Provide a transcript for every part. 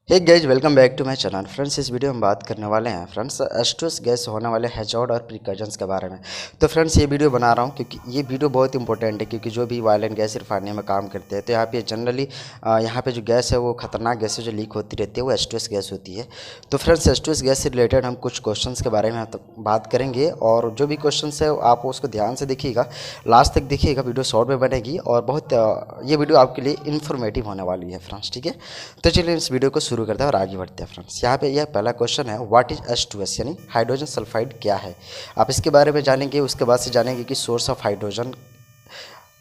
Hey guys welcome back to my channel friends. इस video में बात करने वाले हैं फ्रेंड्स एस्ट्रोस गैस होने वाले हैजार्ड और प्रिकॉशंस के बारे में। तो फ्रेंड्स ये वीडियो बना रहा हूँ क्योंकि ये वीडियो बहुत इंपॉर्टेंट है, क्योंकि जो भी ऑयल एंड गैस रिफाइनरी में काम करते हैं तो यहाँ पे जनरली यहाँ पे जो गैस है वो खतरनाक गैस जो लीक होती रहती है वो एस्ट्रोस गैस होती है। तो फ्रेंड्स एस्ट्रोस गैस से रिलेटेड हम कुछ क्वेश्चन के बारे में बात करेंगे, और जो भी क्वेश्चन है आप उसको ध्यान से देखिएगा, लास्ट तक देखिएगा। वीडियो शॉर्ट में बनेगी और बहुत ये वीडियो आपके लिए इन्फॉर्मेटिव होने वाली है फ्रेंड्स, ठीक है। तो चलिए इस वीडियो को शुरू करते हैं और आगे बढ़ते हैं फ्रेंड्स। यहाँ पे यह पहला क्वेश्चन है, व्हाट इज H2S यानी हाइड्रोजन सल्फाइड क्या है। आप इसके बारे में जानेंगे, उसके बाद से जानेंगे कि source of hydrogen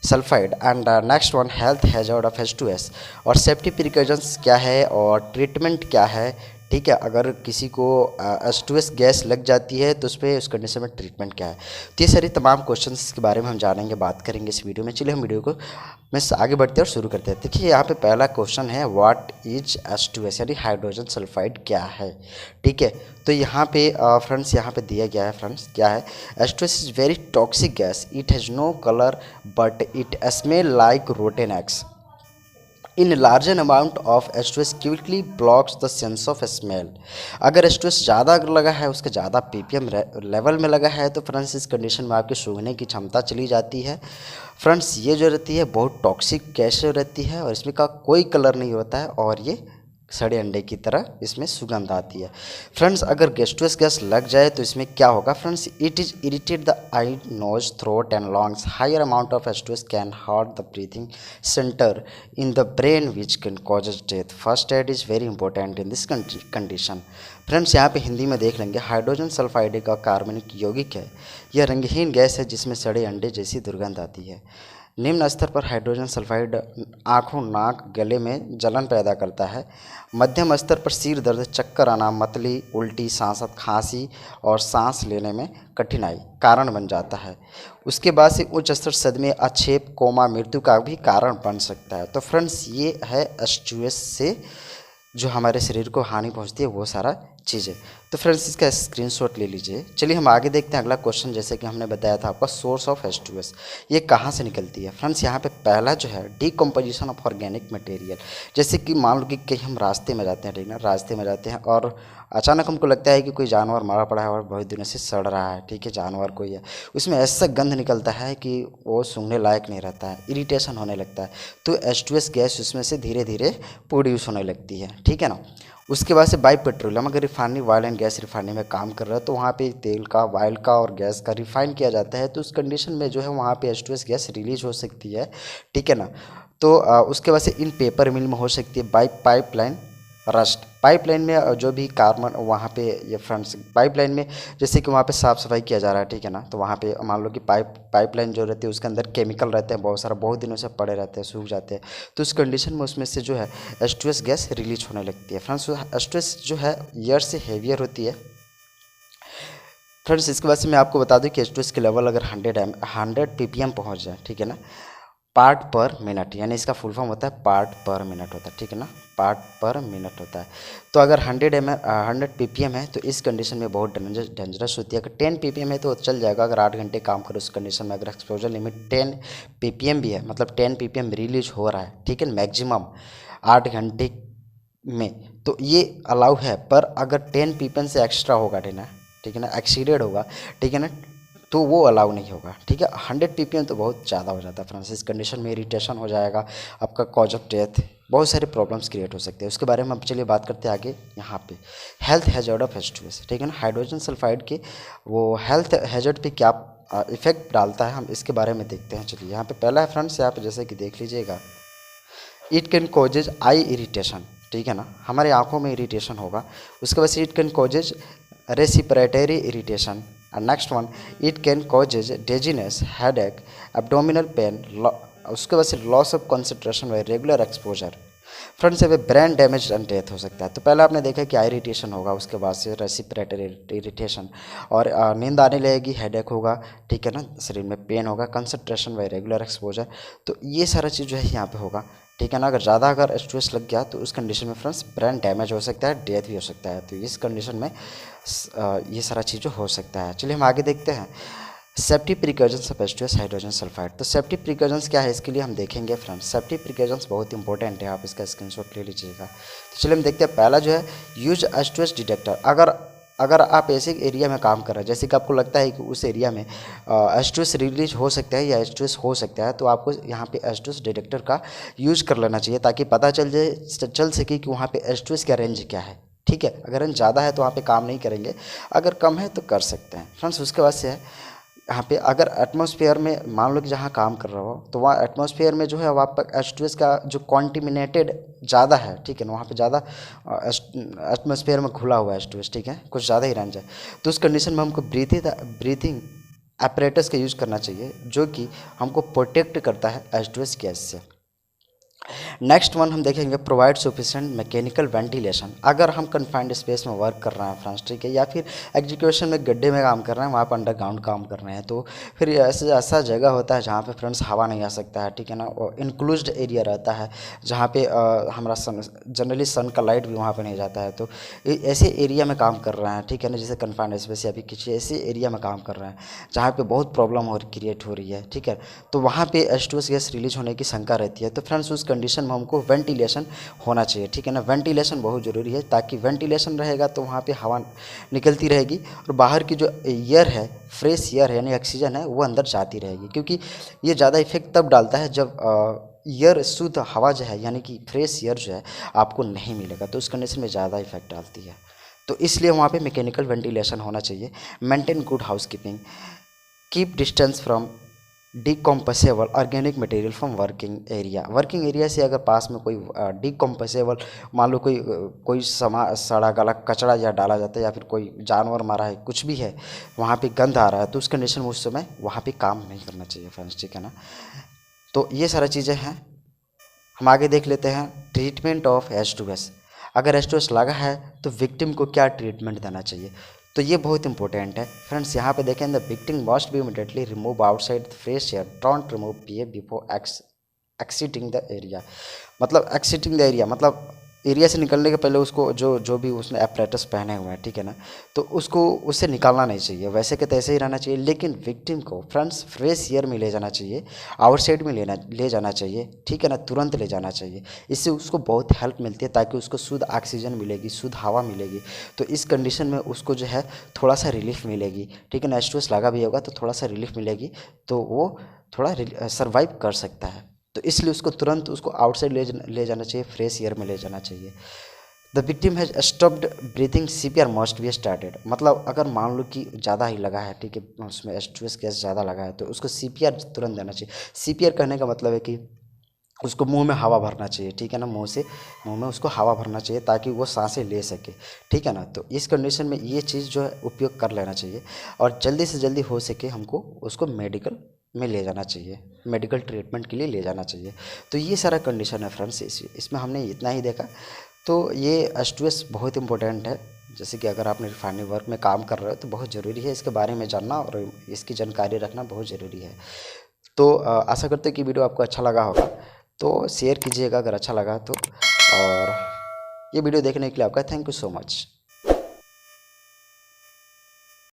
sulphide and next one health hazard of H2S, और सेफ्टी प्रिकॉशंस क्या है और ट्रीटमेंट क्या है। ठीक है, अगर किसी को H2S गैस लग जाती है तो उस पर उस कंडीशन में ट्रीटमेंट क्या है। तो ये सारी तमाम क्वेश्चंस के बारे में हम जानेंगे, बात करेंगे इस वीडियो में। चलिए हम वीडियो को में आगे बढ़ते हैं और शुरू करते हैं। देखिए यहाँ पे पहला क्वेश्चन है, व्हाट इज H2S यानी हाइड्रोजन सल्फाइड क्या है। ठीक है, तो यहाँ पे फ्रेंड्स यहाँ पे दिया गया है फ्रेंड्स क्या है। H2S is very toxic gas, it has no colour but it smell like rotten eggs. In larger amount of H2S quickly blocks the sense of smell. अगर H2S ज़्यादा अगर लगा है, उसके ज़्यादा ppm लेवल में लगा है, तो फ्रेंड्स इस कंडीशन में आपकी सूंघने की क्षमता चली जाती है। फ्रेंड्स ये जो रहती है बहुत टॉक्सिक गैस रहती है, और इसमें का कोई कलर नहीं होता है, और ये सड़े अंडे की तरह इसमें सुगंध आती है। फ्रेंड्स अगर H2S गैस लग जाए तो इसमें क्या होगा friends, it is irritate the eye, nose, throat and lungs. Higher amount of H2S can hurt the breathing centre in the brain which can causes death. First aid is very important in this condition. Friends यहाँ पे हिंदी में देख लेंगे, hydrogen sulphide का कार्बनिक यौगिक है। यह रंगहीन गैस है जिसमें सड़े अंडे जैसी दुर्गंध आती है। निम्न स्तर पर हाइड्रोजन सल्फाइड आँखों, नाक, गले में जलन पैदा करता है। मध्यम स्तर पर सिर दर्द, चक्कर आना, मतली, उल्टी, सांसत, खांसी और सांस लेने में कठिनाई कारण बन जाता है। उसके बाद से उच्च स्तर सदमे, अक्षेप, कोमा, मृत्यु का भी कारण बन सकता है। तो फ्रेंड्स ये है H2S से जो हमारे शरीर को हानि पहुंचती है वो सारा चीज़ें। तो फ्रेंड्स इसका स्क्रीनशॉट ले लीजिए। चलिए हम आगे देखते हैं अगला क्वेश्चन। जैसे कि हमने बताया था आपका सोर्स ऑफ H2S ये कहाँ से निकलती है। फ्रेंड्स यहाँ पे पहला जो है डीकम्पोजिशन ऑफ ऑर्गेनिक मटेरियल। जैसे कि मान लो कि कहीं हम रास्ते में जाते हैं, ठीक है ना, रास्ते में जाते हैं और अचानक हमको लगता है कि कोई जानवर मरा पड़ा है और बहुत दिनों से सड़ रहा है, ठीक है, जानवर कोई है, उसमें ऐसा गंध निकलता है कि वो सूंघने लायक नहीं रहता है, इरिटेशन होने लगता है। तो H2S गैस उसमें से धीरे धीरे प्रोड्यूस होने लगती है, ठीक है ना। उसके बाद से बाई पेट्रोलियम, अगर refinery oil and gas refinery में काम कर रहा है तो वहाँ पे तेल का, ऑयल का और गैस का रिफाइन किया जाता है, तो उस कंडीशन में जो है वहाँ पे H2S गैस रिलीज हो सकती है, ठीक है ना। तो उसके बाद से इन पेपर मिल में हो सकती है बाई पाइपलाइन रस्ट। पाइपलाइन में जो भी कार्बन वहाँ पे ये फ्रेंड्स पाइपलाइन में जैसे कि वहाँ पे साफ़ सफाई किया जा रहा है, ठीक है ना, तो वहाँ पे मान लो कि पाइपलाइन जो रहती है उसके अंदर केमिकल रहते हैं बहुत सारा, बहुत दिनों से पड़े रहते हैं, सूख जाते हैं, तो उस कंडीशन में उसमें से जो है H2S गैस रिलीज होने लगती है। फ्रेंड्स H2S जो है एयर से हेवियर होती है। फ्रेंड्स इसके बाद से मैं आपको बता दूं कि H2S के लेवल अगर 100 ppm पहुँच जाए, ठीक है ना, पार्ट पर मिनट, यानी इसका फुल फॉर्म होता है पार्ट पर मिनट होता है, ठीक है ना, पार्ट पर मिनट होता है। तो अगर 100 ppm है तो इस कंडीशन में बहुत डेंजरस होती है। अगर 10 ppm है तो चल जाएगा, अगर 8 घंटे काम करो उस कंडीशन में। अगर एक्सपोजर लिमिट 10 ppm भी है, मतलब 10 ppm रिलीज हो रहा है, ठीक है, मैक्सिमम 8 घंटे में, तो ये अलाउ है। पर अगर 10 ppm से एक्स्ट्रा होगा, ठीक है ना, एक्सीडेड होगा, ठीक है ना, तो वो अलाउ नहीं होगा, ठीक है। 100 ppm तो बहुत ज़्यादा हो जाता है फ्रेंड्स। इस कंडीशन में इरिटेशन हो जाएगा, आपका कॉज ऑफ डेथ, बहुत सारे प्रॉब्लम्स क्रिएट हो सकते हैं। उसके बारे में अब चलिए बात करते हैं आगे। यहाँ पे हेल्थ हैजर्ड ऑफ H2S, ठीक है ना, हाइड्रोजन सल्फाइड के वो हेल्थ हैजर्ड पे क्या इफेक्ट डालता है हम इसके बारे में देखते हैं। चलिए यहाँ पे पहला है फ्रेंड्स, यहाँ पे जैसे कि देख लीजिएगा, it can causes I irritation, ठीक है ना, हमारे आँखों में इरिटेशन होगा। उसके बाद से it can causes respiratory irritation. And next one, it can causes dizziness, headache, abdominal pain. उसके बाद से loss of concentration by regular exposure. Friends यहाँ पे ब्रेन डैमेज एंड डेथ हो सकता है। तो पहले आपने देखा कि आई इरिटेशन होगा, उसके बाद से रेसिपिरेटरी इरिटेशन, और नींद आने लगेगी, हेडेक होगा, ठीक है ना, शरीर में पेन होगा, कंसंट्रेशन बाय रेगुलर एक्सपोजर। तो ये सारा चीज़ जो है यहाँ पे होगा, ठीक है ना। अगर H2S लग गया तो उस कंडीशन में फ्रेंड्स ब्रेन डैमेज हो सकता है, डेथ भी हो सकता है। तो इस कंडीशन में ये सारा चीज़ हो सकता है। चलिए हम आगे देखते हैं। Safety precautions of H2S hydrogen sulphide. तो सेफ्टी प्रिकॉशंस क्या है इसके लिए हम देखेंगे फ्रेंड्स। सेफ्टी प्रिकॉशंस बहुत इंपॉर्टेंट है, आप इसका स्क्रीनशॉट ले लीजिएगा। तो चलिए हम देखते हैं। पहला जो है यूज H2S डिटेक्टर। अगर आप ऐसे एरिया में काम कर रहे हैं जैसे कि आपको लगता है कि उस एरिया में H2S रिलीज हो सकता है या H2S हो सकता है, तो आपको यहाँ पे H2S डिटेक्टर का यूज कर लेना चाहिए ताकि पता चल सके कि वहाँ पे H2S का रेंज क्या है। ठीक है, अगर रेंज ज़्यादा है तो वहाँ पे काम नहीं करेंगे, अगर कम है तो कर सकते हैं फ्रेंड्स। उसके बाद से है यहाँ पे अगर एटमॉस्फेयर में मान लो कि जहाँ काम कर रहा हो तो वहाँ एटमॉस्फेयर में जो है वहाँ पर H2S का जो कॉन्टिमिनेटेड ज़्यादा है, ठीक है ना, वहाँ पे ज़्यादा एटमॉस्फेयर में घुला हुआ है H2S, ठीक है, कुछ ज़्यादा ही रेंज है, तो उस कंडीशन में हमको ब्रीथिंग एपरेटस का यूज़ करना चाहिए जो कि हमको प्रोटेक्ट करता है H2S गैस से। नेक्स्ट वन हम देखेंगे प्रोवाइड सफिशिएंट मैकेनिकल वेंटिलेशन। अगर हम कन्फाइंड स्पेस में वर्क कर रहे हैं फ्रेंड्स, ठीक है, या फिर एग्जीक्यूशन में गड्ढे में काम कर रहे हैं, वहाँ पर अंडरग्राउंड काम कर रहे हैं, तो फिर ऐसा जगह होता है जहाँ पे फ्रेंड्स हवा नहीं आ सकता है, ठीक है ना, और इंक्लोज्ड एरिया रहता है जहाँ पे हमारा सन जनरली सन का लाइट भी वहाँ पर नहीं जाता है। तो ऐसे एरिया में काम कर रहे हैं, ठीक है ना, जैसे कन्फाइंड स्पेस या फिर किसी ऐसे एरिया में काम कर रहे हैं जहाँ पे बहुत प्रॉब्लम क्रिएट हो रही है, ठीक है, तो वहाँ पे H2S गैस रिलीज होने की शंका रहती है। तो फ्रेंड्स उस कंडीशन में हमको वेंटिलेशन होना चाहिए, ठीक है ना, वेंटिलेशन बहुत ज़रूरी है, ताकि वेंटिलेशन रहेगा तो वहाँ पे हवा निकलती रहेगी और बाहर की जो एयर है, फ्रेश एयर है यानी ऑक्सीजन है, वो अंदर जाती रहेगी। क्योंकि ये ज़्यादा इफेक्ट तब डालता है जब एयर शुद्ध हवा जो है यानी कि फ्रेश एयर जो है आपको नहीं मिलेगा, तो उस कंडीशन में ज़्यादा इफेक्ट डालती है। तो इसलिए वहाँ पे मैकेनिकल वेंटिलेशन होना चाहिए। Maintain good housekeeping, keep distance from decomposable organic material from working area से अगर पास में कोई डिकम्पोसेबल मान लो कोई सड़ा गला कचरा या डाला जाता है या फिर कोई जानवर मारा है, कुछ भी है, वहाँ पे गंध आ रहा है, तो उस कंडीशन में उस समय वहाँ पे काम नहीं करना चाहिए फ्रेंड्स, ठीक है ना। तो ये सारी चीज़ें हैं। हम आगे देख लेते हैं ट्रीटमेंट ऑफ H2S। अगर H2S लगा है तो विक्टिम को क्या ट्रीटमेंट देना चाहिए, तो ये बहुत इंपॉर्टेंट है फ्रेंड्स। यहाँ पे देखें, the victim must be immediately remove outside fresh air, don't remove PA before exiting the area. मतलब एक्सिटिंग द एरिया मतलब एरिया से निकलने के पहले उसको जो भी उसने अपरेटस पहने हुए हैं, ठीक है ना, तो उसको उससे निकालना नहीं चाहिए, वैसे के तैसे ही रहना चाहिए। लेकिन विक्टिम को फ्रेंड्स फ्रेश एयर में ले जाना चाहिए, आउटसाइड में ले जाना चाहिए, ठीक है ना, तुरंत ले जाना चाहिए। इससे उसको बहुत हेल्प मिलती है ताकि उसको शुद्ध ऑक्सीजन मिलेगी, शुद्ध हवा मिलेगी। तो इस कंडीशन में उसको जो है थोड़ा सा रिलीफ मिलेगी, ठीक है ना, H2S लगा भी होगा तो थोड़ा सा रिलीफ मिलेगी, तो वो थोड़ा सर्वाइव कर सकता है। तो इसलिए उसको तुरंत उसको आउटसाइड ले जाना चाहिए, फ्रेश एयर में ले जाना चाहिए। The victim has stopped breathing, CPR must be started. मतलब अगर मान लो कि ज़्यादा ही लगा है, ठीक है, उसमें H2S गैस ज़्यादा लगा है, तो उसको CPR तुरंत देना चाहिए। CPR कहने का मतलब है कि उसको मुंह में हवा भरना चाहिए, ठीक है ना, मुंह में उसको हवा भरना चाहिए ताकि वो सांसें ले सके, ठीक है ना। तो इस कंडीशन में ये चीज़ जो है उपयोग कर लेना चाहिए और जल्दी से जल्दी हो सके हमको उसको मेडिकल में ले जाना चाहिए, मेडिकल ट्रीटमेंट के लिए ले जाना चाहिए। तो ये सारा कंडीशन है फ्रेंड्स, इसमें हमने इतना ही देखा। तो ये H2S बहुत इंपॉर्टेंट है, जैसे कि अगर आपने रिफाइनरी वर्क में काम कर रहे हो तो बहुत ज़रूरी है इसके बारे में जानना और इसकी जानकारी रखना बहुत ज़रूरी है। तो आशा करते हैं कि वीडियो आपको अच्छा लगा होगा, तो शेयर कीजिएगा अगर अच्छा लगा तो। और ये वीडियो देखने के लिए आपका थैंक यू सो मच।